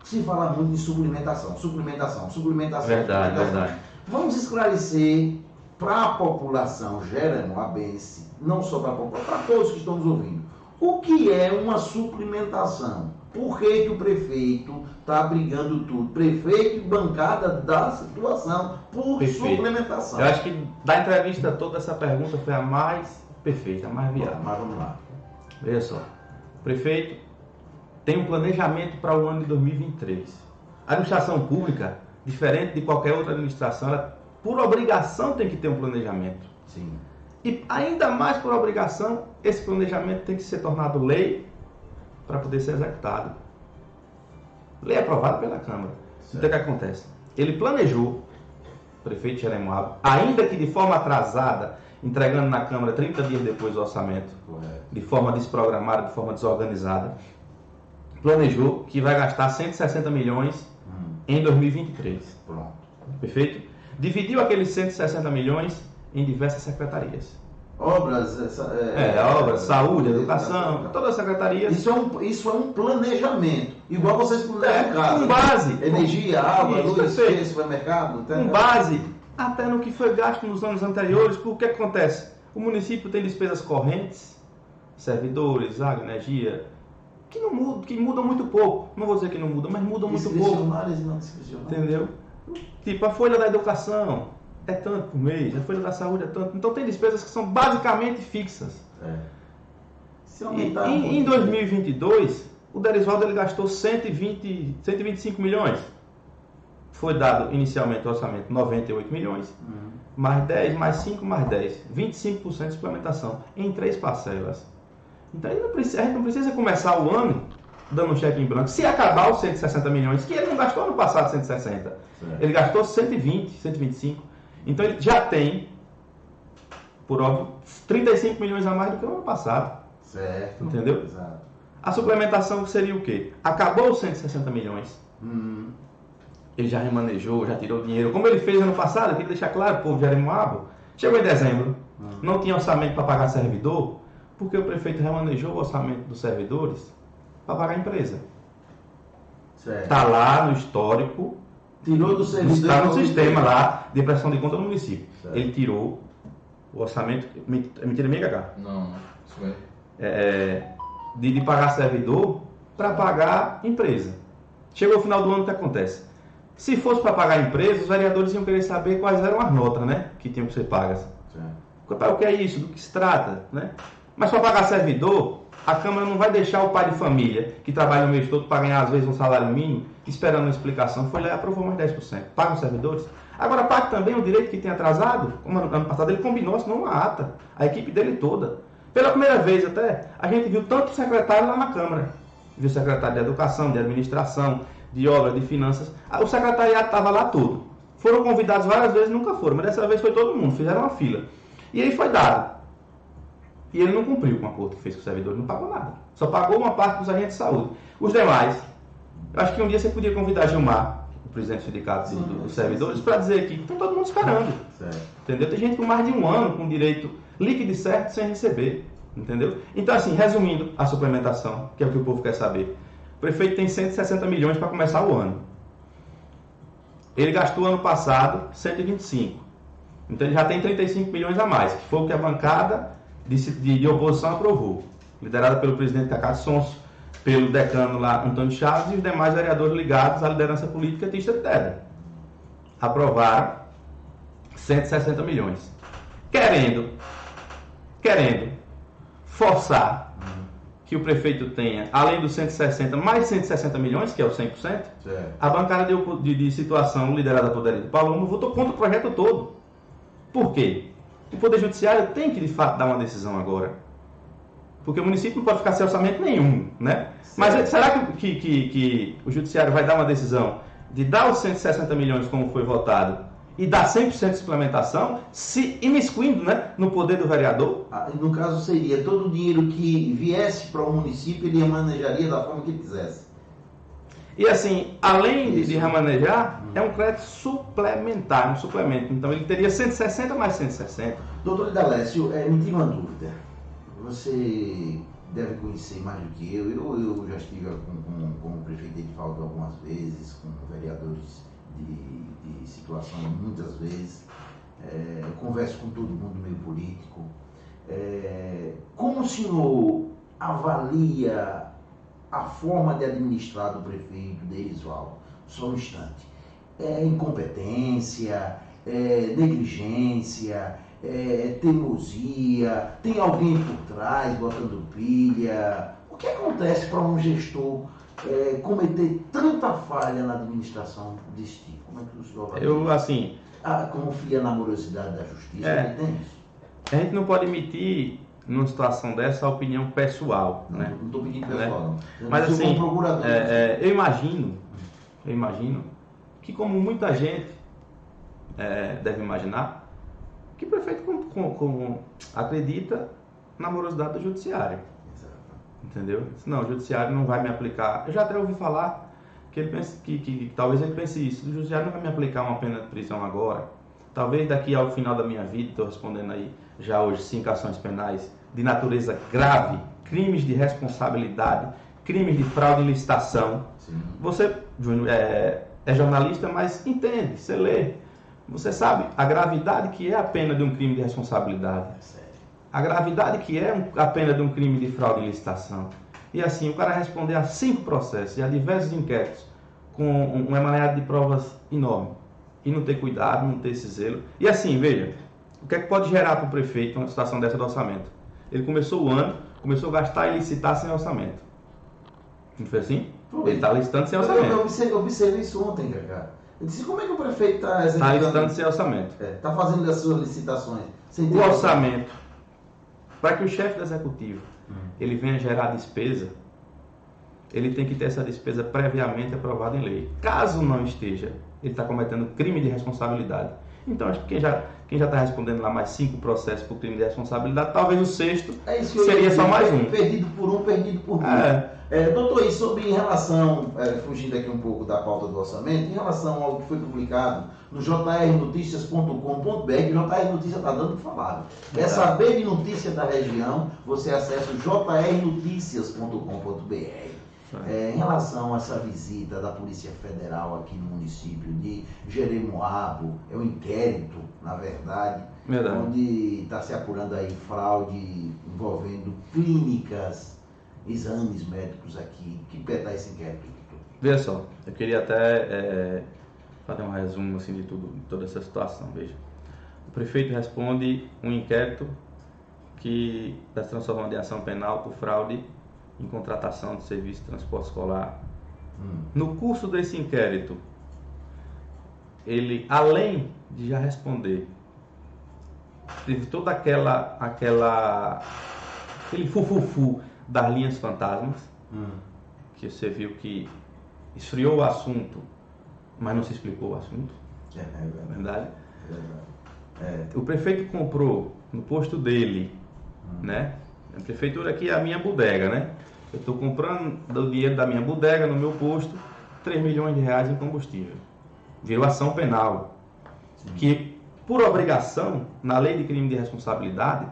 se fala muito de suplementação. Verdade. Vamos esclarecer para a população jeremoabense, não só para a população, para todos que estão nos ouvindo, o que é uma suplementação? Por que o prefeito está brigando tudo? Prefeito e bancada da situação por Perfeito. suplementação. Eu acho que da entrevista toda essa pergunta foi a mais perfeita, a mais viável. Mas vamos lá. Veja só, o prefeito tem um planejamento para o ano de 2023. A administração pública, diferente de qualquer outra administração, ela, por obrigação, tem que ter um planejamento. Sim. E ainda mais por obrigação, esse planejamento tem que ser tornado lei para poder ser executado. Lei aprovada pela Câmara. Certo. Então o que acontece? Ele planejou, o prefeito Jeremoabo, ainda que de forma atrasada, entregando na Câmara 30 dias depois o orçamento, correto, de forma desprogramada, de forma desorganizada, planejou que vai gastar 160 milhões em 2023. Pronto. Perfeito? Dividiu aqueles 160 milhões em diversas secretarias. Obras, obras, saúde, educação, todas as secretarias. Isso é um planejamento. Igual vocês planejam casa. Com base. Energia, água, luz, supermercado. Com base até no que foi gasto nos anos anteriores. Porque o que acontece? O município tem despesas correntes, servidores, água, energia, que mudam muito pouco. Não vou dizer que não mudam, mas mudam muito pouco. Discricionárias e não discricionárias. Entendeu? Tipo, a folha da educação é tanto por mês, a folha da saúde é tanto. Então tem despesas que são basicamente fixas. Em 2022, o Derisvaldo ele gastou 125 milhões. Foi dado inicialmente o orçamento 98 milhões, mais 10, mais 5, mais 10. 25% de suplementação em 3 parcelas. Então a gente não precisa começar o ano dando um cheque em branco. Se acabar os 160 milhões, que ele não gastou ano passado 160, certo, ele gastou 120, 125. Então ele já tem, por óbvio, 35 milhões a mais do que o ano passado. Certo. Entendeu? Exato. A suplementação seria o quê? Acabou os 160 milhões. Ele já remanejou, já tirou dinheiro. Como ele fez ano passado, eu queria deixar claro, o povo de Jeremoabo, chegou em dezembro, não tinha orçamento para pagar servidor, porque o prefeito remanejou o orçamento dos servidores para pagar a empresa. Está lá no histórico. Tirou do serviço. Está no sistema lá de prestação de conta do município. Certo. Ele tirou o orçamento. Mentira minha, Gagá? Não. Isso de pagar servidor para pagar empresa. Chegou o final do ano, o que acontece? Se fosse para pagar empresa, os vereadores iam querer saber quais eram as notas, né? Que tinham que ser pagas. Certo. O que é isso? Do que se trata, né? Mas para pagar servidor, a Câmara não vai deixar o pai de família, que trabalha o mês todo para ganhar às vezes um salário mínimo, esperando uma explicação, foi lá e aprovou mais 10%. Paga os servidores. Agora paga também o direito que tem atrasado, como ano passado ele combinou, assinou uma ata, a equipe dele toda. Pela primeira vez até, a gente viu tanto secretário lá na Câmara. Viu secretário de Educação, de Administração, de Obras, de Finanças. O secretariado estava lá todo. Foram convidados várias vezes, nunca foram, mas dessa vez foi todo mundo, fizeram uma fila. E aí foi dado. E ele não cumpriu com o acordo que fez com o servidor, não pagou nada. Só pagou uma parte dos agentes de saúde. Os demais, eu acho que um dia você podia convidar Gilmar, o presidente do sindicato dos servidores, para dizer aqui que estão todo mundo esperando. Certo. Entendeu? Tem gente com mais de um ano com direito líquido e certo sem receber. Entendeu? Então, assim, resumindo a suplementação, que é o que o povo quer saber. O prefeito tem 160 milhões para começar o ano. Ele gastou ano passado 125. Então ele já tem 35 milhões a mais, que foi o que a bancada de oposição aprovou, liderada pelo presidente Cacá Sonso, pelo decano lá Antônio Chaves e os demais vereadores ligados à liderança política Tista de Pedra. Aprovaram 160 milhões. Querendo forçar que o prefeito tenha, além dos 160, mais 160 milhões, que é o 100%, certo, a bancada de situação liderada por Derito Palomo votou contra o projeto todo. Por quê? O Poder Judiciário tem que, de fato, dar uma decisão agora. Porque o município não pode ficar sem orçamento nenhum, né? Certo. Mas será que o Judiciário vai dar uma decisão de dar os 160 milhões como foi votado e dar 100% de suplementação, se imiscuindo, né, no poder do vereador? No caso seria, todo o dinheiro que viesse para o município, ele manejaria da forma que ele quisesse. E assim, além de remanejar, é um crédito suplementar, um suplemento. Então ele teria 160 mais 160. Doutor Idalécio, me tira uma dúvida. Você deve conhecer mais do que eu já estive com o prefeito de Edivaldo algumas vezes, com vereadores de situação muitas vezes, eu converso com todo mundo meio político. Como o senhor avalia a forma de administrar do prefeito Derisvaldo? Só um instante. Incompetência, negligência, teimosia, tem alguém por trás botando pilha? O que acontece para um gestor cometer tanta falha na administração desse tipo? Como é que o senhor vai confia na morosidade da justiça? Tem isso? A gente não pode emitir, numa situação dessa, a opinião pessoal. Não, né? Não estou pedindo pessoal, não. Mas assim, eu imagino que, como muita gente deve imaginar, que o prefeito acredita na morosidade do judiciário. Exato. Entendeu? Não, o judiciário não vai me aplicar. Eu já até ouvi falar que ele pensa que talvez ele pense isso. O judiciário não vai me aplicar uma pena de prisão agora. Talvez daqui ao final da minha vida, estou respondendo aí já hoje 5 ações penais de natureza grave, crimes de responsabilidade, crimes de fraude e licitação. Sim. Você, Júnior, é jornalista, mas entende, você lê. Você sabe a gravidade que é a pena de um crime de responsabilidade. A gravidade que é a pena de um crime de fraude e licitação. E assim, o cara responder a 5 processos e a diversos inquéritos com uma emaranhada de provas enorme. E não ter cuidado, não ter esse zelo. E assim, veja, o que é que pode gerar para o prefeito uma situação dessa do orçamento? Ele começou o ano, começou a gastar e licitar sem orçamento. Não foi assim? Foi. Ele está licitando sem orçamento. Eu observei isso ontem, Cacá. Eu disse, como é que o prefeito está executando? Está licitando sem orçamento. Está fazendo as suas licitações sem ter O orçamento, para que o chefe do executivo ele venha gerar despesa, ele tem que ter essa despesa previamente aprovada em lei. Caso não esteja, ele está cometendo crime de responsabilidade. Então, acho que quem já está respondendo lá mais 5 processos por crime de responsabilidade, talvez o 6º seria só mais um. Perdido por um, perdido por dois. Doutor, e sobre em relação, fugindo aqui um pouco da pauta do orçamento, em relação ao que foi publicado no jrnoticias.com.br, JR Notícias está dando o que falar. Quer saber de notícia da região, você acessa o jrnoticias.com.br. Em relação a essa visita da Polícia Federal aqui no município de Jeremoabo, é um inquérito, na verdade. Onde está se apurando aí fraude envolvendo clínicas, exames médicos aqui. Que pé está esse inquérito, doutor? Veja só, eu queria até fazer um resumo assim, de toda essa situação. Veja, o prefeito responde um inquérito que está se transformando em ação penal por fraude em contratação de serviço de transporte escolar. No curso desse inquérito, ele, além de já responder, teve toda aquele fufufu das linhas fantasmas, que você viu que esfriou o assunto, mas não se explicou o assunto. É verdade? O prefeito comprou no posto dele, né? A prefeitura aqui é a minha bodega, né? Eu estou comprando do dinheiro da minha bodega, no meu posto, 3 milhões de reais em combustível. Virou ação penal. Sim. Que, por obrigação, na lei de crime de responsabilidade,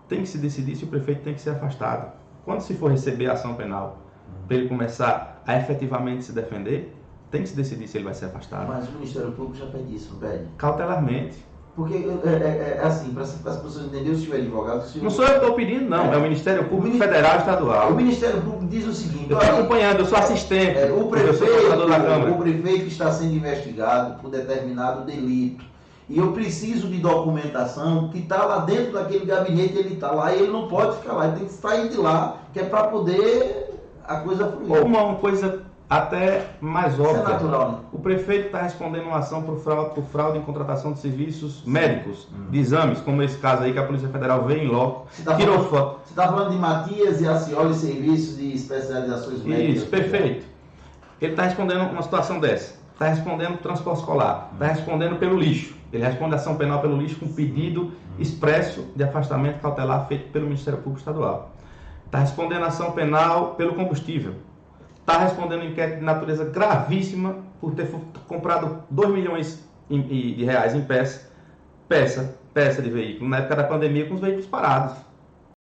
tem que se decidir se o prefeito tem que ser afastado. Quando se for receber a ação penal, para ele começar a efetivamente se defender, tem que se decidir se ele vai ser afastado. Mas o Ministério Público já pede isso, não pede? Cautelarmente. Porque, assim, para as pessoas entenderem, se tiver advogado... Não sou eu que estou pedindo, não. É o Ministério Público Federal e Estadual. O Ministério Público diz o seguinte... Eu estou acompanhando, eu sou assistente. O prefeito está sendo investigado por determinado delito. E eu preciso de documentação que está lá dentro daquele gabinete, ele está lá e ele não pode ficar lá. Ele tem que sair de lá, que é para poder a coisa fluir. Uma coisa até mais óbvia. Isso é natural, né? O prefeito está respondendo uma ação por fraude em contratação de serviços médicos, de exames, como esse caso aí que a Polícia Federal veio em loco, tirou foto. Você está falando de Matias e Acioli, serviços de especializações médicas? Isso, perfeito. Ele está respondendo uma situação dessa. Está respondendo transporte escolar, está respondendo pelo lixo. Ele responde a ação penal pelo lixo com pedido expresso de afastamento cautelar feito pelo Ministério Público Estadual. Está respondendo a ação penal pelo combustível. Está respondendo um inquérito de natureza gravíssima por ter comprado 2 milhões de reais em peça de veículo, na época da pandemia, com os veículos parados.